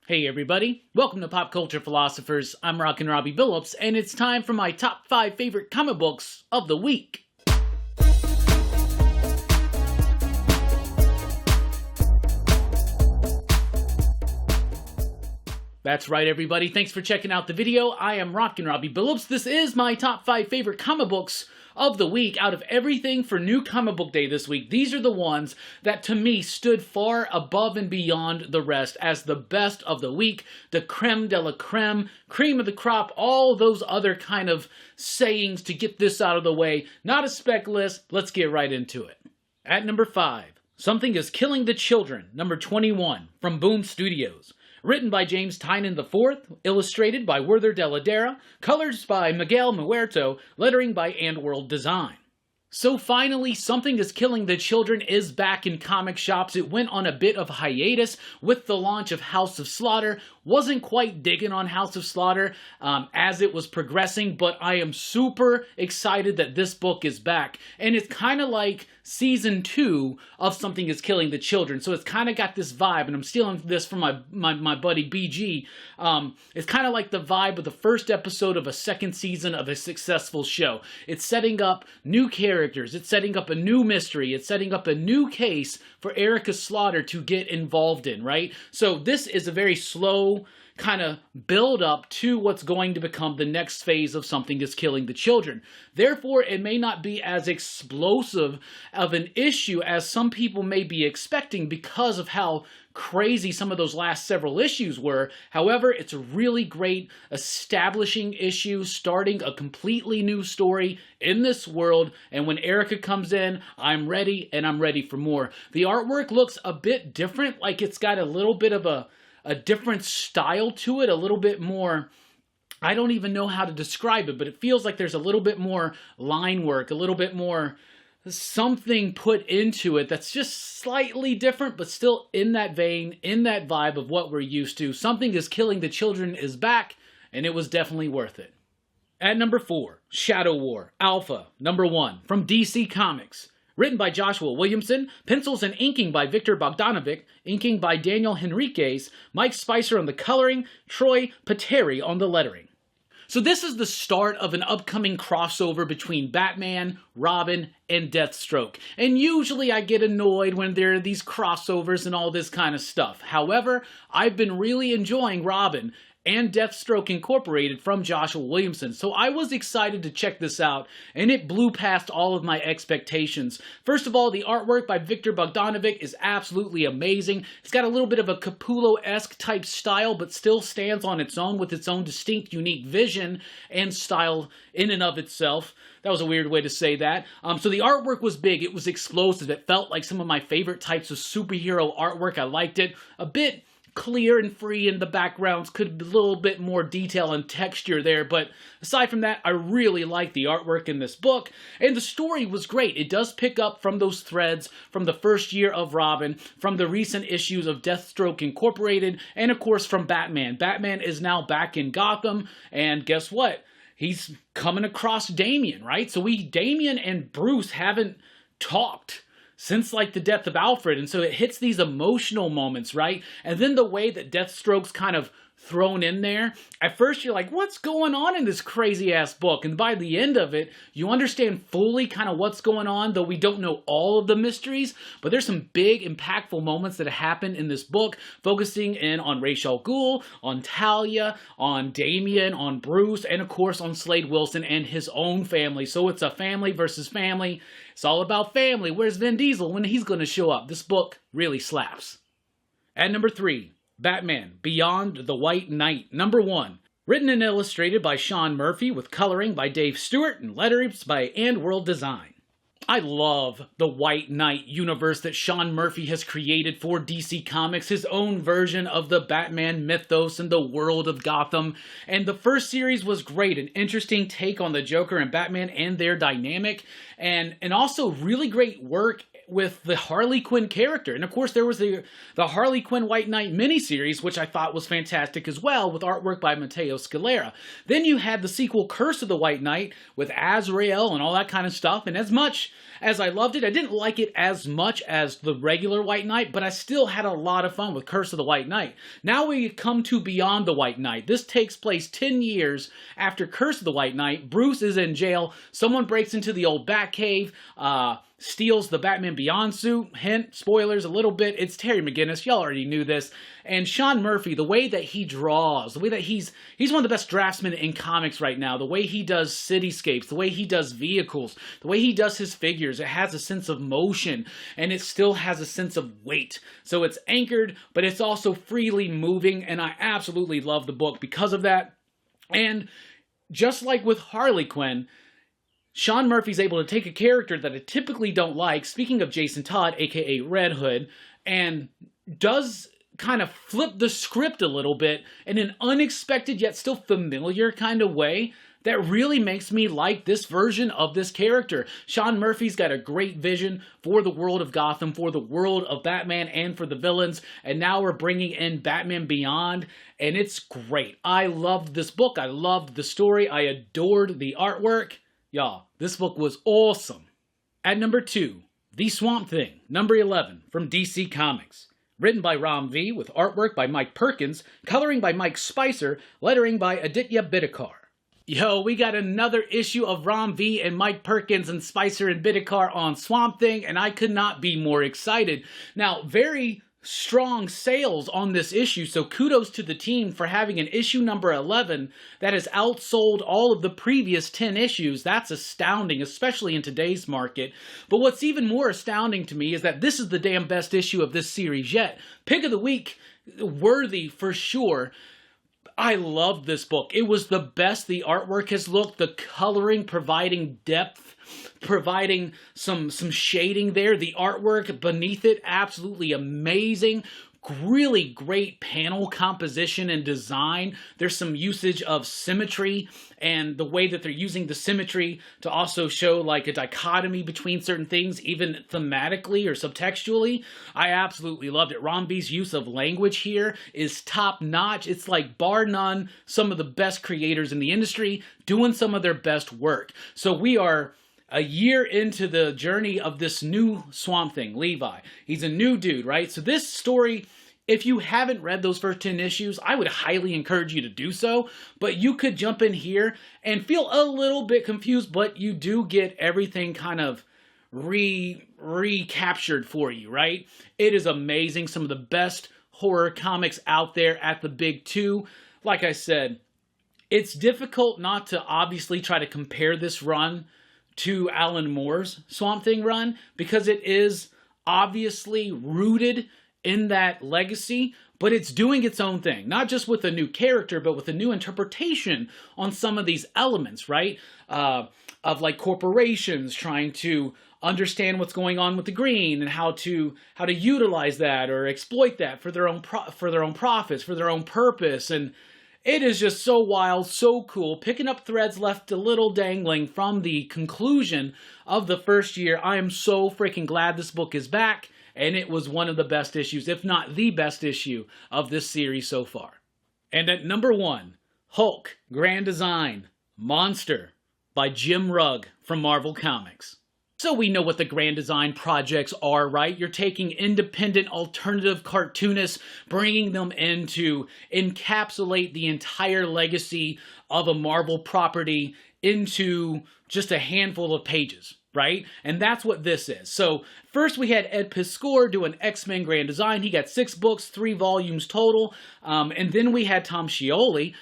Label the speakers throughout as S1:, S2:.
S1: Hey everybody, welcome to Pop Culture Philosophers. I'm Rockin Robbie Billups, and it's time for my top 5 favorite comic books of the week. That's right everybody, thanks for checking out the video. I am Rockin Robbie Billups. This is my top 5 favorite comic books of the week. Out of everything for New Comic Book Day this week, these are the ones that to me stood far above and beyond the rest as the best of the week, the creme de la creme, cream of the crop, all those other kind of sayings to get this out of the way. Not a spec list, let's get right into it. At number 5, Something is Killing the Children, number 21, from Boom Studios. Written by James Tynion IV, illustrated by Werther Dell'Edera, colors by Miguel Muerto, lettering by AndWorld Design. So finally, Something is Killing the Children is back in comic shops. It went on a bit of hiatus with the launch of House of Slaughter. Wasn't quite digging on House of Slaughter as it was progressing, but I am super excited that this book is back. And it's kind of like season 2 of Something is Killing the Children. So it's kind of got this vibe, and I'm stealing this from my buddy BG. It's kind of like the vibe of the first episode of a second season of a successful show. It's setting up new characters, it's setting up a new mystery, it's setting up a new case for Erica Slaughter to get involved in, right? So this is a very slow kind of build up to what's going to become the next phase of Something is Killing the Children. Therefore, it may not be as explosive of an issue as some people may be expecting because of how crazy some of those last several issues were. However, it's a really great establishing issue, starting a completely new story in this world, and when Erica comes in, I'm ready, and I'm ready for more. The artwork looks a bit different, like it's got a little bit of a different style to it, a little bit more, I don't even know how to describe it, but it feels like there's a little bit more line work, a little bit more something put into it that's just slightly different, but still in that vein, in that vibe of what we're used to. Something is Killing the Children is back, and it was definitely worth it. At number 4, Shadow War Alpha, number 1, from DC Comics. Written by Joshua Williamson, pencils and inking by Victor Bogdanovic, inking by Daniel Henriquez, Mike Spicer on the coloring, Troy Pateri on the lettering. So this is the start of an upcoming crossover between Batman, Robin, and Deathstroke. And usually I get annoyed when there are these crossovers and all this kind of stuff. However, I've been really enjoying Robin and Deathstroke Incorporated from Joshua Williamson. So I was excited to check this out, and it blew past all of my expectations. First of all, the artwork by Victor Bogdanovic is absolutely amazing. It's got a little bit of a Capullo-esque type style, but still stands on its own with its own distinct, unique vision and style in and of itself. That was a weird way to say that. So the artwork was big. It was explosive. It felt like some of my favorite types of superhero artwork. I liked it. A bit clear and free in the backgrounds, could be a little bit more detail and texture there, but aside from that, I really like the artwork in this book, and the story was great. It does pick up from those threads from the first year of Robin, from the recent issues of Deathstroke Incorporated, and of course from Batman. Batman is now back in Gotham, and guess what? He's coming across Damian, right? So Damian and Bruce haven't talked since like the death of Alfred, and so it hits these emotional moments, right? And then the way that Deathstroke's kind of thrown in there, at first you're like, what's going on in this crazy ass book? And by the end of it, you understand fully kind of what's going on, though we don't know all of the mysteries, but there's some big impactful moments that happen in this book, focusing in on Ra's al Ghul, on Talia, on Damian, on Bruce, and of course on Slade Wilson and his own family. So it's a family versus family. It's all about family. Where's Vin Diesel when he's going to show up? This book really slaps. At number 3, Batman Beyond the White Knight, number 1. Written and illustrated by Sean Murphy with coloring by Dave Stewart and letters by AndWorld Design. I love the White Knight universe that Sean Murphy has created for DC Comics, his own version of the Batman mythos and the world of Gotham. And the first series was great, an interesting take on the Joker and Batman and their dynamic, and also really great work with the Harley Quinn character. And of course, there was the Harley Quinn White Knight miniseries, which I thought was fantastic as well, with artwork by Matteo Scalera. Then you had the sequel Curse of the White Knight with Azrael and all that kind of stuff. And as much as I loved it, I didn't like it as much as the regular White Knight, but I still had a lot of fun with Curse of the White Knight. Now we come to Beyond the White Knight. This takes place 10 years after Curse of the White Knight. Bruce is in jail. Someone breaks into the old Batcave, steals the Batman Beyond suit. Hint, spoilers a little bit. It's Terry McGinnis. Y'all already knew this. And Sean Murphy, the way that he draws, the way that he's one of the best draftsmen in comics right now. The way he does cityscapes, the way he does vehicles, the way he does his figures. It has a sense of motion, and it still has a sense of weight. So it's anchored, but it's also freely moving, and I absolutely love the book because of that. And just like with Harley Quinn, Sean Murphy's able to take a character that I typically don't like, speaking of Jason Todd, aka Red Hood, and does kind of flip the script a little bit in an unexpected yet still familiar kind of way that really makes me like this version of this character. Sean Murphy's got a great vision for the world of Gotham, for the world of Batman, and for the villains, and now we're bringing in Batman Beyond, and it's great. I loved this book. I loved the story. I adored the artwork. Y'all, this book was awesome. At number 2, The Swamp Thing, number 11, from DC Comics. Written by Ram V, with artwork by Mike Perkins, coloring by Mike Spicer, lettering by Aditya Bidikar. Yo, we got another issue of Ram V and Mike Perkins and Spicer and Bidikar on Swamp Thing, and I could not be more excited. Now, very strong sales on this issue, so kudos to the team for having an issue number 11 that has outsold all of the previous 10 issues. That's astounding, especially in today's market. But what's even more astounding to me is that this is the damn best issue of this series yet. Pick of the week, worthy for sure. I loved this book. It was the best the artwork has looked, the coloring providing depth, providing some shading there. The artwork beneath it, absolutely amazing. Really great panel composition and design. There's some usage of symmetry and the way that they're using the symmetry to also show like a dichotomy between certain things, even thematically or subtextually. I absolutely loved it. Ram V's use of language here is top notch. It's like bar none, some of the best creators in the industry doing some of their best work. So we are a year into the journey of this new Swamp Thing, Levi. He's a new dude, right? So this story, if you haven't read those first 10 issues, I would highly encourage you to do so. But you could jump in here and feel a little bit confused, but you do get everything kind of recaptured for you, right? It is amazing. Some of the best horror comics out there at the big two. Like I said, it's difficult not to obviously try to compare this run to Alan Moore's Swamp Thing run, because it is obviously rooted in that legacy, but it's doing its own thing, not just with a new character, but with a new interpretation on some of these elements, right? Of like corporations trying to understand what's going on with the green and how to utilize that or exploit that for their own profits, for their own purpose. And it is just so wild, so cool, picking up threads left a little dangling from the conclusion of the first year. I am so freaking glad this book is back, and it was one of the best issues, if not the best issue of this series so far. And at number 1, Hulk, Grand Design, Monster by Jim Rugg from Marvel Comics. So we know what the Grand Design projects are, right? You're taking independent alternative cartoonists, bringing them in to encapsulate the entire legacy of a Marvel property into just a handful of pages, right? And that's what this is. So first we had Ed Piskor doing X-Men Grand Design. He got 6 books, 3 volumes total. And then we had Tom Scioli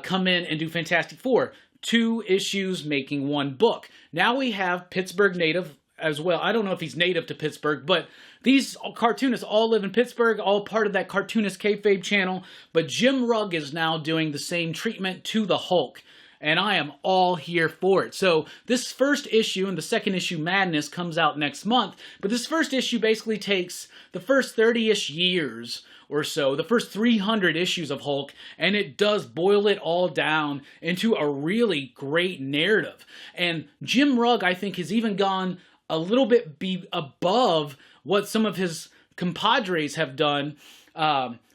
S1: come in and do Fantastic Four. 2 issues making 1 book. Now we have Pittsburgh native as well. I don't know if he's native to Pittsburgh, but these cartoonists all live in Pittsburgh, all part of that cartoonist kayfabe channel. But Jim Rugg is now doing the same treatment to the Hulk, and I am all here for it. So this first issue and the second issue, Madness, comes out next month. But this first issue basically takes the first 30-ish years or so, the first 300 issues of Hulk, and it does boil it all down into a really great narrative. And Jim Rugg, I think, has even gone a little bit be above what some of his compadres have done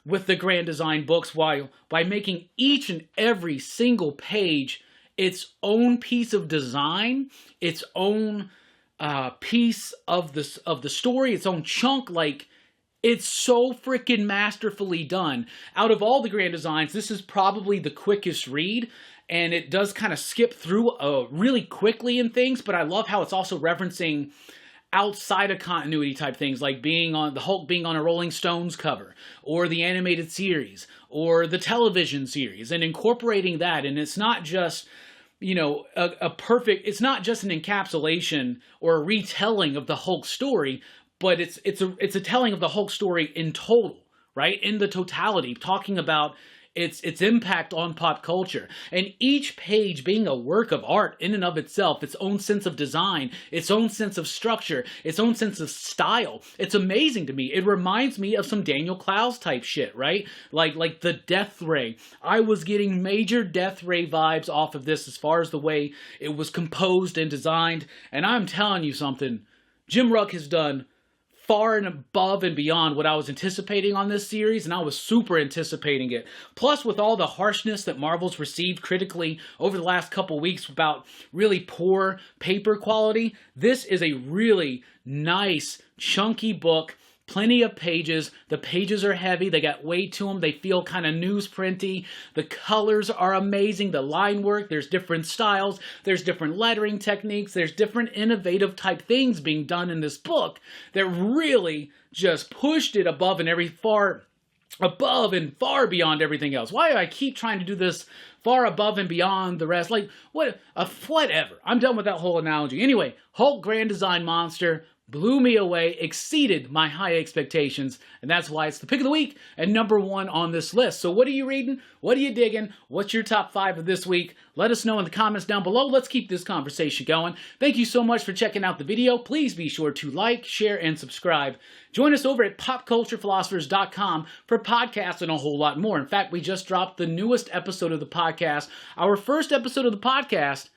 S1: with the Grand Design books, by making each and every single page its own piece of design, its own piece of the story, its own chunk. Like, it's so freaking masterfully done. Out of all the Grand Designs, this is probably the quickest read, and it does kind of skip through really quickly in things, but I love how it's also referencing outside of continuity type things, like the Hulk being on a Rolling Stones cover, or the animated series, or the television series, and incorporating that. And it's not just, you know, it's not just an encapsulation or a retelling of the Hulk story, but it's a telling of the Hulk story in total, right? In the totality, talking about its impact on pop culture. And each page being a work of art in and of itself, its own sense of design, its own sense of structure, its own sense of style. It's amazing to me. It reminds me of some Daniel Clowes type shit, right? Like the Death Ray. I was getting major Death Ray vibes off of this as far as the way it was composed and designed. And I'm telling you something, Jim Ruck has done far and above and beyond what I was anticipating on this series, and I was super anticipating it. Plus, with all the harshness that Marvel's received critically over the last couple weeks about really poor paper quality, this is a really nice, chunky book. Plenty of pages. The pages are heavy. They got weight to them. They feel kind of newsprinty. The colors are amazing. The line work. There's different styles. There's different lettering techniques. There's different innovative type things being done in this book that really just pushed it above and far beyond everything else. Why do I keep trying to do this far above and beyond the rest? Like, whatever. I'm done with that whole analogy. Anyway, Hulk Grand Design Monster blew me away, exceeded my high expectations, and that's why it's the pick of the week and #1 on this list. So what are you reading? What are you digging? What's your top 5 of this week? Let us know in the comments down below. Let's keep this conversation going. Thank you so much for checking out the video. Please be sure to like, share, and subscribe. Join us over at popculturephilosophers.com for podcasts and a whole lot more. In fact, we just dropped the newest episode of the podcast, our first episode of the podcast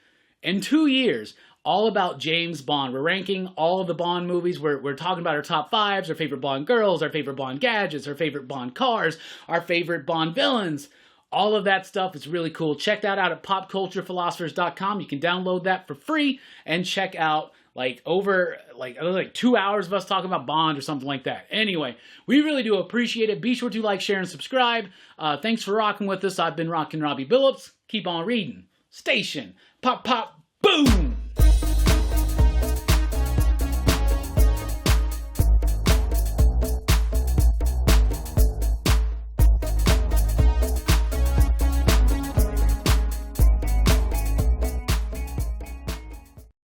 S1: in 2 years, all about James Bond. We're ranking all of the Bond movies. We're talking about our top 5s, our favorite Bond girls, our favorite Bond gadgets, our favorite Bond cars, our favorite Bond villains. All of that stuff is really cool. Check that out at popculturephilosophers.com. You can download that for free and check out over 2 hours of us talking about Bond or something like that. Anyway, we really do appreciate it. Be sure to like, share, and subscribe. Thanks for rocking with us. I've been Rockin Robbie Billups. Keep on reading. Station. Pop, pop, boom!